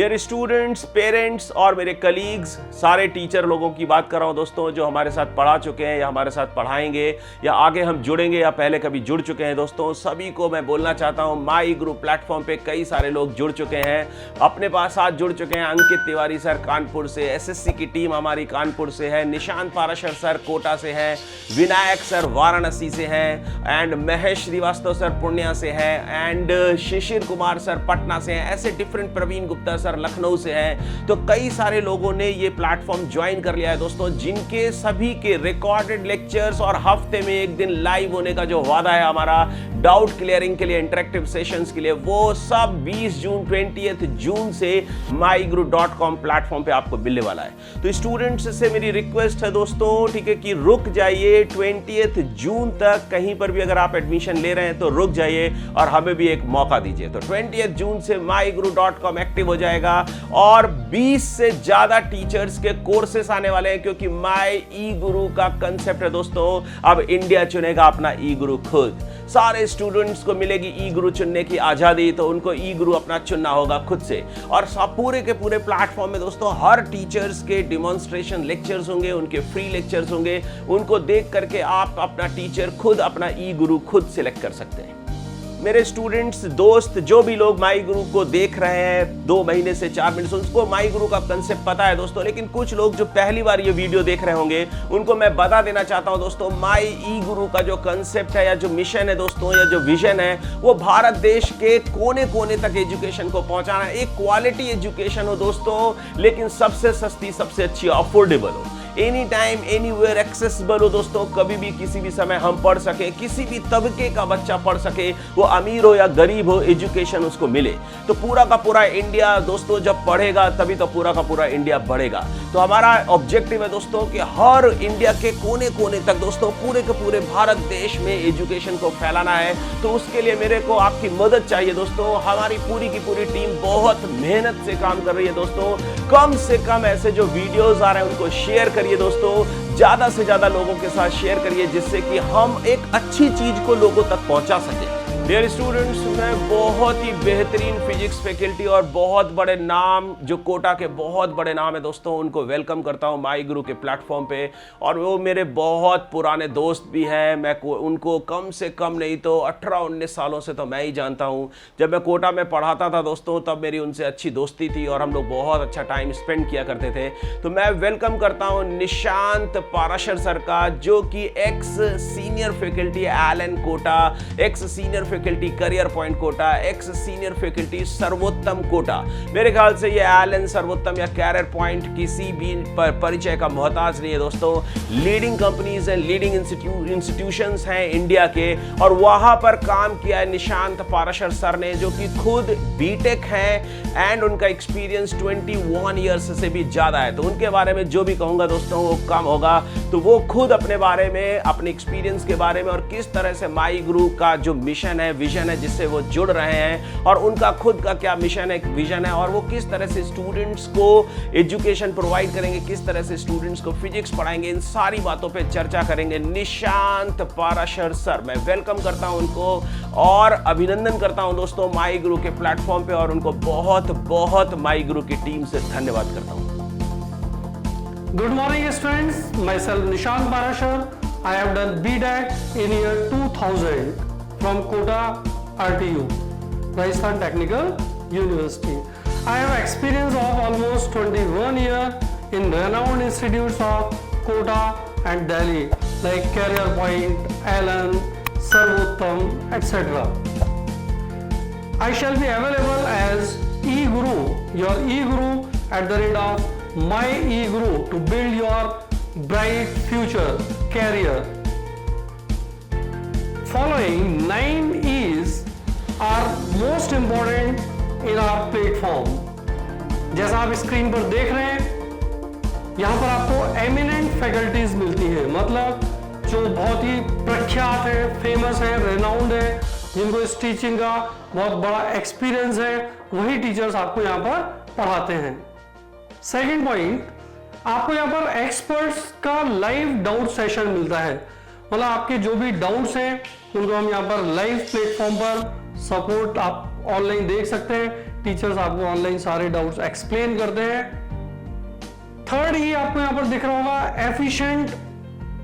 Dear students, parents और मेरे colleagues, सारे टीचर लोगों की बात कर रहा हूं दोस्तों, जो हमारे साथ पढ़ा चुके हैं या हमारे साथ पढ़ाएंगे या आगे हम जुड़ेंगे या पहले कभी जुड़ चुके हैं दोस्तों, सभी को मैं बोलना चाहता हूं माई गुरु प्लेटफॉर्म पे कई सारे लोग जुड़ चुके हैं। अपने पास साथ जुड़ चुके हैं अंकित तिवारी सर कानपुर से, एसएससी की टीम हमारी कानपुर से है, निशांत पाराशर सर कोटा से हैं, विनायक सर वाराणसी से हैं, एंड महेश श्रीवास्तव सर पूर्णिया से हैं, एंड शिशिर कुमार सर पटना से हैं, ऐसे डिफरेंट, प्रवीण गुप्ता सर लखनऊ से हैं। तो कई सारे लोगों ने ये प्लेटफॉर्म ज्वाइन कर लिया है दोस्तों, जिनके सभी के रिकॉर्डेड लेक्चर्स और हफ्ते में एक दिन लाइव होने का जो वादा है हमारा डाउट क्लियरिंग के लिए, इंटरेक्टिव सेशंस के लिए, वो सब 20 जून 20 जून से myguru.com प्लेटफॉर्म पे आपको मिलने वाला है। तो स्टूडेंट्स से मेरी रिक्वेस्ट है दोस्तों, ठीक है, कि रुक जाइए 20 जून तक, कहीं पर भी अगर आप एडमिशन ले रहे हैं तो रुक जाइए और हमें भी एक मौका दीजिए। तो 20 जून से myguru.com एक्टिव हो जाएगा और 20 से ज्यादा टीचर्स के कोर्सेस आने वाले हैं, क्योंकि माई ई गुरु का कंसेप्ट है दोस्तों, अब इंडिया चुनेगा अपना ई गुरु खुद। सारे स्टूडेंट्स को मिलेगी ई गुरु चुनने की आजादी, तो उनको ई गुरु अपना चुनना होगा खुद से। और सब पूरे के पूरे प्लेटफॉर्म में दोस्तों हर टीचर्स के डिमॉन्स्ट्रेशन लेक्चर्स होंगे, उनके फ्री लेक्चर्स होंगे, उनको देख करके आप अपना टीचर खुद, अपना ई गुरु खुद सिलेक्ट कर सकते हैं। मेरे स्टूडेंट्स, दोस्त, जो भी लोग माई गुरु को देख रहे हैं 2 महीने से 4 महीने से, उनको माई गुरु का कंसेप्ट पता है दोस्तों, लेकिन कुछ लोग जो पहली बार ये वीडियो देख रहे होंगे उनको मैं बता देना चाहता हूं दोस्तों, माई ई गुरु का जो कंसेप्ट है या जो मिशन है दोस्तों, या जो विजन है, वो भारत देश के कोने कोने तक एजुकेशन को पहुंचाना है। एक क्वालिटी एजुकेशन हो दोस्तों, लेकिन सबसे सस्ती, सबसे अच्छी, अफोर्डेबल हो, एनी टाइम एनीवेयर एक्सेसिबल हो दोस्तों, कभी भी किसी भी समय हम पढ़ सके, किसी भी तबके का बच्चा पढ़ सके, वो अमीर हो या गरीब हो, एजुकेशन उसको मिले। तो पूरा का पूरा इंडिया दोस्तों जब पढ़ेगा तभी तो पूरा का पूरा इंडिया बढ़ेगा। तो हमारा ऑब्जेक्टिव है दोस्तों कि हर इंडिया के कोने कोने तक दोस्तों, पूरे के पूरे भारत देश में एजुकेशन को फैलाना है। तो उसके लिए मेरे को आपकी मदद चाहिए दोस्तों। हमारी पूरी की पूरी टीम बहुत मेहनत से काम कर रही है दोस्तों। कम से कम ऐसे जो वीडियोस आ रहे हैं उनको शेयर करिए दोस्तों, ज्यादा से ज्यादा लोगों के साथ शेयर करिए, जिससे कि हम एक अच्छी चीज को लोगों तक पहुंचा सके। डियर स्टूडेंट्स, मैं बहुत ही बेहतरीन फिजिक्स फैकल्टी और बहुत बड़े नाम, जो कोटा के बहुत बड़े नाम है दोस्तों, उनको वेलकम करता हूं माई गुरु के प्लेटफॉर्म पे। और वो मेरे बहुत पुराने दोस्त भी हैं। मैं उनको कम से कम नहीं तो 18-19 सालों से तो मैं ही जानता हूं। जब मैं कोटा में पढ़ाता था दोस्तों, तब मेरी उनसे अच्छी दोस्ती थी और हम लोग बहुत अच्छा टाइम स्पेंड किया करते थे। तो मैं वेलकम करता हूं निशांत पाराशर सर का, जो कि ex senior faculty Allen Kota, ex senior faculty career point Kota, ex senior faculty Sarvottam Kota. मेरे ख्याल से ये एलन, सर्वोत्तम या कैरियर पॉइंट किसी भी परिचय का मोहताज नहीं है दोस्तों। लीडिंग कंपनीज हैं, लीडिंग इंस्टीट्यूशंस हैं इंडिया के, और वहां पर काम किया है निशांत पाराशर सर ने, जो कि खुद बीटेक हैं एंड उनका एक्सपीरियंस 21 ईयर्स से भी ज्यादा है। तो उनके बारे में जो भी कहूंगा दोस्तों वो कम होगा। तो वो खुद अपने बारे में, अपने एक्सपीरियंस के बारे में और किस तरह से माई गुरु का जो मिशन है, विजन है, जिससे वो जुड़ रहे हैं, और उनका खुद का क्या मिशन है, विजन है, और वो किस तरह से स्टूडेंट्स को एजुकेशन प्रोवाइड करेंगे, किस तरह से स्टूडेंट्स को फिजिक्स पढ़ाएंगे, इन सारी बातों पे चर्चा करेंगे निशांत पाराशर सर। मैं वेलकम करता हूं उनको और अभिनंदन करता हूं दोस्तों माई गुरु के प्लेटफॉर्म पे, और उनको बहुत बहुत माई गुरु की टीम से धन्यवाद करता हूं। Good morning students, myself Nishant Parashar. I have done BTech in year 2000 from Kota RTU, Rajasthan Technical University. I have experience of almost 21 years in renowned institutes of Kota and Delhi like Career Point, Allen, Sarvottam, etc. I shall be available as e-guru, your e-guru at the rate of my e-guru to build your bright future career. Following 9 E's are most important in our platform. जैसा आप screen पर देख रहे हैं, यहाँ पर आपको eminent faculties मिलती है, मतलब जो बहुत ही प्रख्यात है, फेमस है, रेनाउंड है, जिनको इस टीचिंग का बहुत बड़ा एक्सपीरियंस है, वही टीचर्स आपको यहाँ पर पढ़ाते हैं। सेकंड पॉइंट, आपको यहाँ पर एक्सपर्ट्स का लाइव डाउट सेशन मिलता है, मतलब आपके जो भी डाउट्स हैं उनको हम यहाँ पर लाइव प्लेटफॉर्म पर सपोर्ट आप आप ऑनलाइन देख सकते हैं, टीचर्स आपको ऑनलाइन सारे डाउट्स एक्सप्लेन करते हैं। थर्ड ही आपको यहाँ पर दिख रहा होगा एफिशिएंट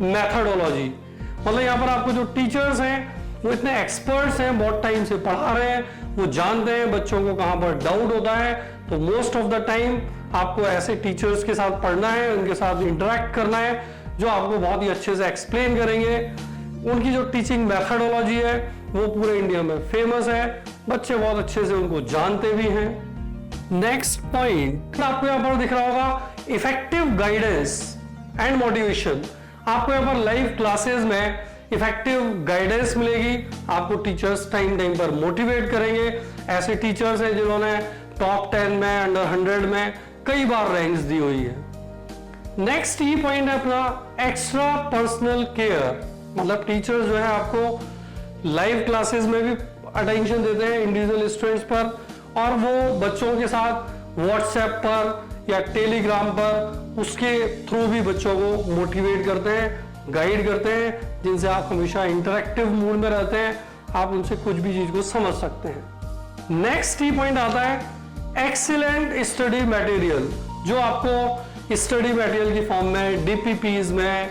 मेथडोलॉजी, मतलब यहाँ पर आपको जो टीचर्स हैं वो इतने एक्सपर्ट्स हैं, बहुत टाइम से पढ़ा रहे हैं, वो जानते हैं बच्चों को कहाँ पर डाउट होता है। तो मोस्ट ऑफ द टाइम आपको ऐसे टीचर्स के साथ पढ़ना है, उनके साथ इंटरेक्ट करना है जो आपको बहुत ही अच्छे से एक्सप्लेन करेंगे। उनकी जो टीचिंग मेथडोलॉजी है वो पूरे इंडिया में फेमस है, बच्चे बहुत अच्छे से उनको जानते भी हैं। नेक्स्ट पॉइंट आपको यहाँ पर दिख रहा होगा इफेक्टिव गाइडेंस एंड मोटिवेशन। आपको यहाँ पर लाइव क्लासेस में इफेक्टिव गाइडेंस मिलेगी, आपको टीचर्स टाइम पर मोटिवेट करेंगे। ऐसे टीचर्स हैं जिन्होंने टॉप 10 में, अंडर 100 में कई बार रैंक्स दी हुई है। नेक्स्ट ई पॉइंट है अपना एक्स्ट्रा पर्सनल केयर, मतलब टीचर्स जो है आपको लाइव क्लासेस में भी अटेंशन देते हैं इंडिविजुअल स्टूडेंट्स पर, और वो बच्चों के साथ व्हाट्सएप पर या टेलीग्राम पर उसके थ्रू भी बच्चों को मोटिवेट करते हैं, गाइड करते हैं, जिनसे आप हमेशा इंटरेक्टिव मूड में रहते हैं, आप उनसे कुछ भी चीज को समझ सकते हैं। नेक्स्ट ई पॉइंट आता है एक्सीलेंट स्टडी मटेरियल, जो आपको स्टडी मटेरियल की फॉर्म में, डीपीपीज में,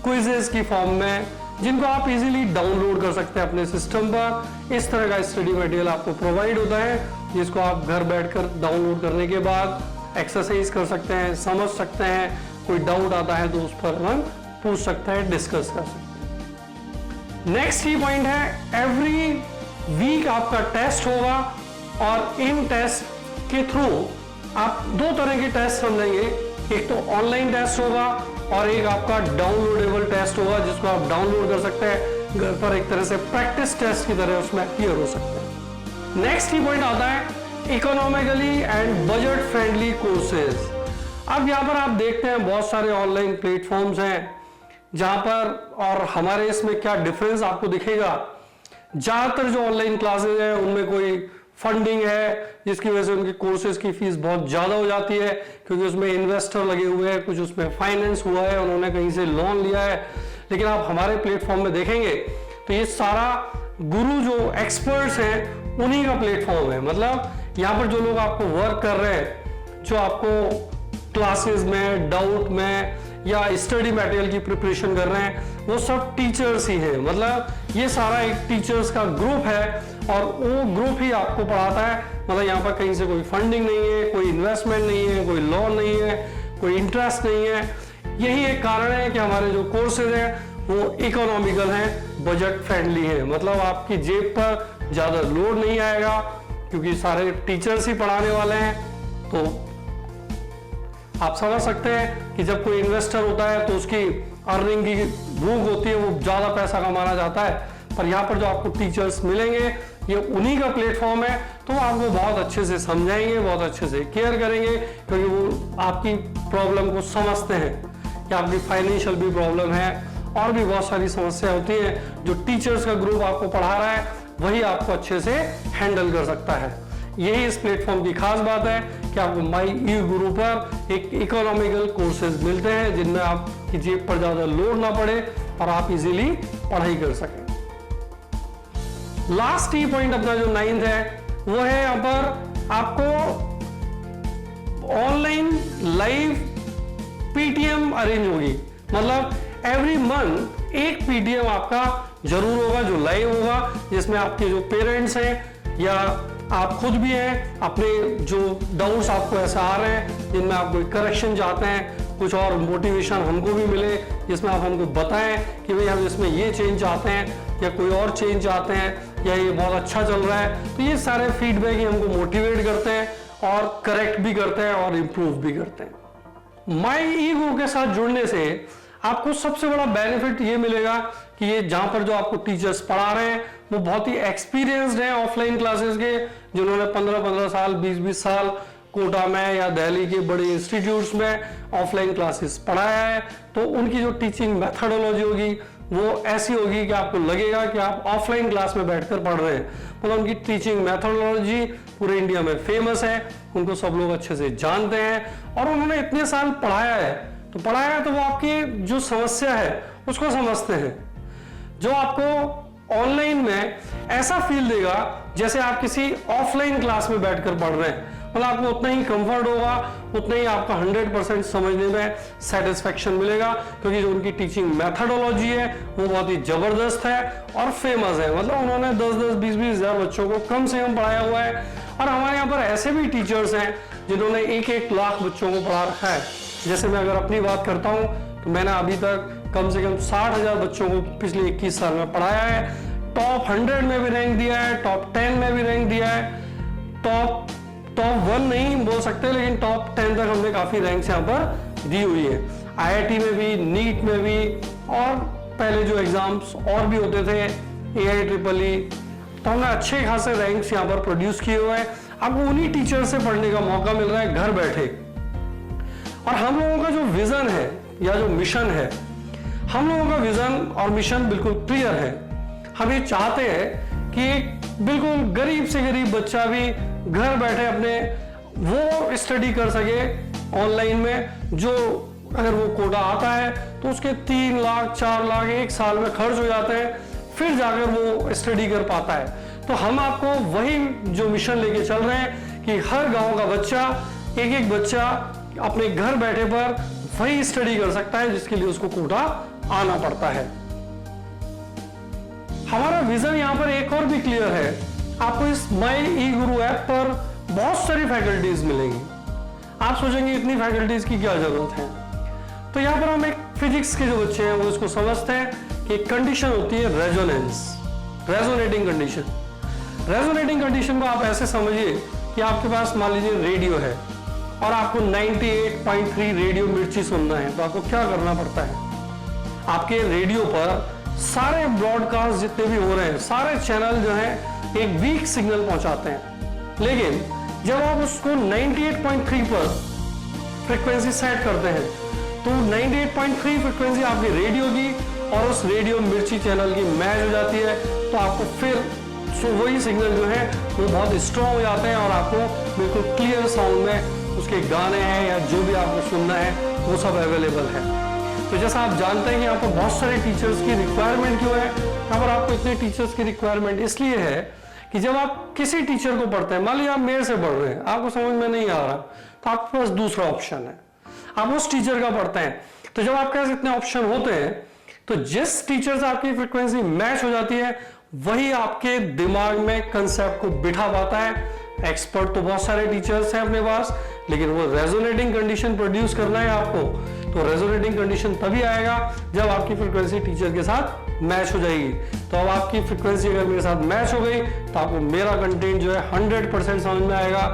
क्विजेस की फॉर्म में, जिनको आप इजीली डाउनलोड कर सकते हैं अपने सिस्टम पर। इस तरह का स्टडी मटेरियल आपको प्रोवाइड होता है, जिसको आप घर बैठकर डाउनलोड करने के बाद एक्सरसाइज कर सकते हैं, समझ सकते हैं, कोई डाउट आता है तो उस पर हम पूछ सकते हैं, डिस्कस कर सकते हैं। नेक्स्ट ही पॉइंट है एवरी वीक आपका टेस्ट होगा, और इन टेस्ट के थ्रू आप दो तरह के टेस्ट समझेंगे, एक तो ऑनलाइन टेस्ट होगा और एक आपका डाउनलोडेबल टेस्ट होगा, जिसको आप डाउनलोड कर सकते हैं घर पर, एक तरह से प्रैक्टिस टेस्ट की तरह उसमें अपीयर हो सकते हैं। नेक्स्ट ही पॉइंट आता है economically and budget friendly courses. अब यहाँ पर आप देखते हैं बहुत सारे ऑनलाइन प्लेटफॉर्म्स हैं जहां पर, और हमारे इसमें क्या डिफरेंस आपको दिखेगा, ज्यादातर जो ऑनलाइन क्लासेज हैं उनमें कोई फंडिंग है, जिसकी वजह से उनके कोर्सेज की फीस बहुत ज्यादा हो जाती है, क्योंकि उसमें इन्वेस्टर लगे हुए हैं, कुछ उसमें फाइनेंस हुआ है, उन्होंने कहीं से लोन लिया है। लेकिन आप हमारे प्लेटफॉर्म में देखेंगे तो ये सारा गुरु जो एक्सपर्ट्स हैं उन्हीं का प्लेटफॉर्म है। मतलब यहाँ पर जो लोग आपको वर्क कर रहे हैं, जो आपको क्लासेस में, डाउट में या स्टडी मटेरियल की प्रिपरेशन कर रहे हैं, वो सब टीचर्स ही हैं। मतलब ये सारा एक टीचर्स का ग्रुप है और वो ग्रुप ही आपको पढ़ाता है। मतलब यहाँ पर कहीं से कोई फंडिंग नहीं है, कोई इन्वेस्टमेंट नहीं है, कोई लोन नहीं है, कोई इंटरेस्ट नहीं है। यही एक कारण है कि हमारे जो कोर्सेज हैं वो इकोनॉमिकल हैं, बजट फ्रेंडली है। मतलब आपकी जेब पर ज्यादा लोड नहीं आएगा, क्योंकि सारे टीचर्स ही पढ़ाने वाले हैं। तो आप समझ सकते हैं कि जब कोई इन्वेस्टर होता है तो उसकी अर्निंग की भूख होती है, वो ज्यादा पैसा कमाना चाहता है, पर यहाँ पर जो आपको टीचर्स मिलेंगे ये उन्हीं का प्लेटफॉर्म है, तो वो आपको बहुत अच्छे से समझाएंगे, बहुत अच्छे से केयर करेंगे, क्योंकि वो आपकी प्रॉब्लम को समझते हैं कि आपकी फाइनेंशियल भी प्रॉब्लम है और भी बहुत सारी समस्या होती है। जो टीचर्स का ग्रुप आपको पढ़ा रहा है वही आपको अच्छे से हैंडल कर सकता है। यही इस प्लेटफॉर्म की खास बात है कि आपको माई ई गुरु पर एक इकोनॉमिकल कोर्सेज मिलते हैं, जिनमें आपकी जेब पर ज्यादा लोड ना पड़े और आप इजीली पढ़ाई कर सकें। लास्ट ई पॉइंट अपना जो 9th है वो है यहाँ पर आपको ऑनलाइन लाइव पीटीएम अरेंज होगी। मतलब एवरी मंथ एक पीटीएम आपका जरूर होगा जो लाइव होगा, जिसमें आपके जो पेरेंट्स हैं या आप खुद भी हैं, अपने जो डाउट्स आपको ऐसे आ रहे हैं जिनमें आप कोई करेक्शन चाहते हैं, कुछ और मोटिवेशन हमको भी मिले, जिसमें आप हमको बताएं कि भाई हम इसमें ये चेंज चाहते हैं या कोई और चेंज चाहते हैं या ये बहुत अच्छा चल रहा है। तो ये सारे फीडबैक ही हमको मोटिवेट करते हैं और करेक्ट भी करते हैं और इम्प्रूव भी करते हैं। माई ई गुरु के साथ जुड़ने से आपको सबसे बड़ा बेनिफिट ये मिलेगा कि ये जहां पर जो आपको टीचर्स पढ़ा रहे हैं वो बहुत ही एक्सपीरियंस्ड हैं ऑफलाइन क्लासेस के, जिन्होंने 15-15 साल, 20-20 साल कोटा में या दिल्ली के बड़े इंस्टीट्यूट्स में ऑफलाइन क्लासेस पढ़ाया है। तो उनकी जो टीचिंग मेथडोलॉजी होगी वो ऐसी होगी कि आपको लगेगा कि आप ऑफलाइन क्लास में बैठकर पढ़ रहे हैं। मतलब उनकी टीचिंग मेथडोलॉजी पूरे इंडिया में फेमस है, उनको सब लोग अच्छे से जानते हैं और उन्होंने इतने साल पढ़ाया है तो वो आपकी जो समस्या है उसको समझते हैं। जो आपको ऑनलाइन में ऐसा फील देगा जैसे आप किसी ऑफलाइन क्लास में बैठकर पढ़ रहे हैं। मतलब आपको उतना ही कंफर्ट होगा, उतना ही आपका 100% समझने में सेटिस्फेक्शन मिलेगा, क्योंकि जो उनकी टीचिंग मेथडोलॉजी है वो बहुत ही जबरदस्त है और फेमस है। मतलब उन्होंने 10-10, 20-20 हज़ार बच्चों को कम से कम पढ़ाया हुआ है। और हमारे यहाँ पर ऐसे भी टीचर्स हैं जिन्होंने 1-1 लाख बच्चों को पढ़ा रखा है। जैसे मैं अगर अपनी बात करता हूँ तो मैंने अभी तक कम से कम 60,000 बच्चों को पिछले 21 साल में पढ़ाया है। टॉप 100 में भी रैंक दिया है, टॉप 10 में भी रैंक दिया है, टॉप 1 नहीं बोल सकते, लेकिन टॉप 10 तक हमने काफी रैंक्स यहाँ पर दी हुई है। IIT में भी, नीट में भी, और पहले जो एग्जाम्स और भी होते थे AIEEE, तो हमने अच्छे खासे रैंक्स यहाँ पर प्रोड्यूस किए हुए हैं। आपको उन्हीं टीचर से पढ़ने का मौका मिल रहा है घर बैठे। और हम लोगों का जो विजन है या जो मिशन है, हम लोगों का विजन और मिशन बिल्कुल क्लियर है। हम ये चाहते हैं कि एक बिल्कुल गरीब से गरीब बच्चा भी घर बैठे अपने वो स्टडी कर सके ऑनलाइन में, जो अगर वो कोटा आता है तो उसके 3 लाख 4 लाख एक साल में खर्च हो जाते हैं, फिर जाकर वो स्टडी कर पाता है। तो हम आपको वही जो मिशन लेके चल रहे हैं कि हर गांव का बच्चा, एक बच्चा अपने घर बैठे पर वही स्टडी कर सकता है जिसके लिए उसको कोटा आना पड़ता है। हमारा विजन यहाँ पर एक और भी क्लियर है। आपको इस माई ई गुरु ऐप पर बहुत सारी फैकल्टीज मिलेंगी। आप सोचेंगे इतनी फैकल्टीज की क्या जरूरत है? तो यहाँ पर हम एक फिजिक्स के जो बच्चे हैं वो इसको समझते हैं कि एक कंडीशन होती है resonance, resonating condition. Resonating condition को आप ऐसे समझिए कि आपके पास मान लीजिए रेडियो है और आपको 98.3 रेडियो मिर्ची सुनना है, तो आपको क्या करना पड़ता है? आपके रेडियो पर सारे ब्रॉडकास्ट जितने भी हो रहे हैं, सारे चैनल जो हैं एक वीक सिग्नल पहुंचाते हैं। लेकिन जब आप उसको 98.3 पर फ्रीक्वेंसी सेट करते हैं तो 98.3 फ्रीक्वेंसी आपकी रेडियो की और उस रेडियो मिर्ची चैनल की मैच हो जाती है। तो आपको फिर वही सिग्नल जो है वो बहुत स्ट्रॉन्ग हो जाते हैं और आपको बिल्कुल क्लियर साउंड में उसके गाने हैं या जो भी आपको सुनना है वो सब अवेलेबल है। तो जैसा आप जानते हैं कि यहाँ पर बहुत सारे टीचर्स की रिक्वायरमेंट क्यों है? यहाँ पर आपको इतने टीचर्स की रिक्वायरमेंट इसलिए है कि जब आप किसी टीचर को पढ़ते हैं, मान लीजिए आप मेरे से पढ़ रहे हैं, आपको समझ में नहीं आ रहा, तो आपके पास दूसरा ऑप्शन है, आप उस टीचर का पढ़ते हैं। तो जब आपके पास इतने ऑप्शन होते हैं तो जिस टीचर से आपकी फ्रीक्वेंसी मैच हो जाती है वही आपके दिमाग में कंसेप्ट को बिठा पाता है। एक्सपर्ट तो बहुत सारे टीचर्स हैं अपने पास, लेकिन वो रेजोनेटिंग कंडीशन प्रोड्यूस करना है आपको। तो रेजोनेटिंग कंडीशन तभी आएगा जब आपकी फ्रीक्वेंसी टीचर के साथ मैच हो जाएगी। तो अब आपकी फ्रीक्वेंसी अगर मेरे साथ मैच हो गई तो आपको मेरा कंटेंट जो है 100% समझ में आएगा।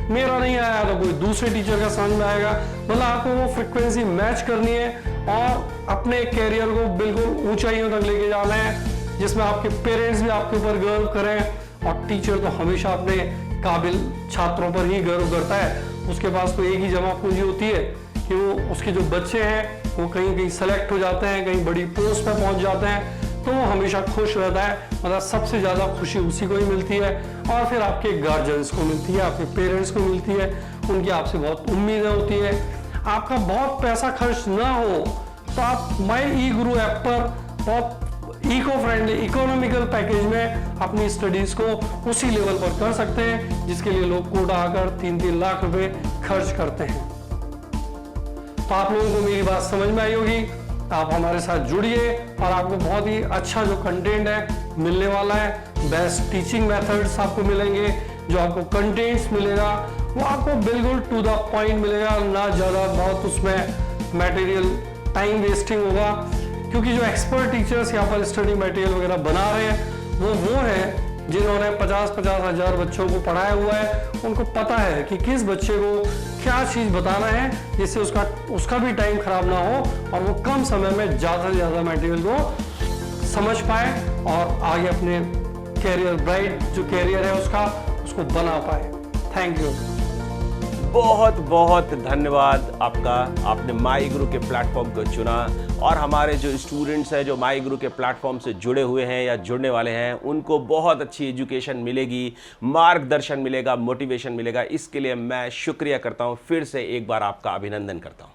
मेरा नहीं आया तो कोई दूसरे टीचर का समझ में आएगा। मतलब आपको वो फ्रीक्वेंसी मैच करनी है और अपने कैरियर को बिल्कुल ऊंचाइयों तक लेके जाना है, जिसमें आपके पेरेंट्स भी आपके ऊपर गर्व करें। और टीचर तो हमेशा अपने काबिल छात्रों पर ही गर्व करता है। उसके पास तो एक ही जमा पूंजी होती है कि वो उसके जो बच्चे हैं वो कहीं कहीं सेलेक्ट हो जाते हैं, कहीं बड़ी पोस्ट पे पहुंच जाते हैं, तो वो हमेशा खुश रहता है। मतलब सबसे ज़्यादा खुशी उसी को ही मिलती है और फिर आपके गार्जियंस को मिलती है, आपके पेरेंट्स को मिलती है। उनकी आपसे बहुत उम्मीदें होती है। आपका बहुत पैसा खर्च ना हो तो आप माई ई गुरु ऐप पर बहुत इको फ्रेंडली इकोनॉमिकल पैकेज में अपनी स्टडीज को उसी लेवल पर कर सकते हैं जिसके लिए लोग कोटा आकर 3-3 लाख रुपए खर्च करते हैं। तो आप लोगों को मेरी बात समझ में आई होगी। आप हमारे साथ जुड़िए और आपको बहुत ही अच्छा जो कंटेंट है मिलने वाला है। बेस्ट टीचिंग मेथड्स आपको मिलेंगे, जो आपको कंटेंट्स मिलेगा वो आपको बिल्कुल टू द पॉइंट मिलेगा, ना ज़्यादा बहुत उसमें मटेरियल टाइम वेस्टिंग होगा। क्योंकि जो एक्सपर्ट टीचर्स यहाँ पर स्टडी मटेरियल वगैरह बना रहे हैं वो हैं जिन्होंने 50-50 हज़ार बच्चों को पढ़ाया हुआ है। उनको पता है कि किस बच्चे को क्या चीज़ बताना है जिससे उसका भी टाइम खराब ना हो और वो कम समय में ज़्यादा से ज़्यादा मटेरियल को समझ पाए और आगे अपने कैरियर, ब्राइट जो कैरियर है उसको बना पाए। Thank you. बहुत बहुत धन्यवाद आपका। आपने माई गुरु के प्लेटफॉर्म को चुना और हमारे जो स्टूडेंट्स हैं जो माई गुरु के प्लेटफॉर्म से जुड़े हुए हैं या जुड़ने वाले हैं उनको बहुत अच्छी एजुकेशन मिलेगी, मार्गदर्शन मिलेगा, मोटिवेशन मिलेगा। इसके लिए मैं शुक्रिया करता हूं, फिर से एक बार आपका अभिनंदन करता हूं।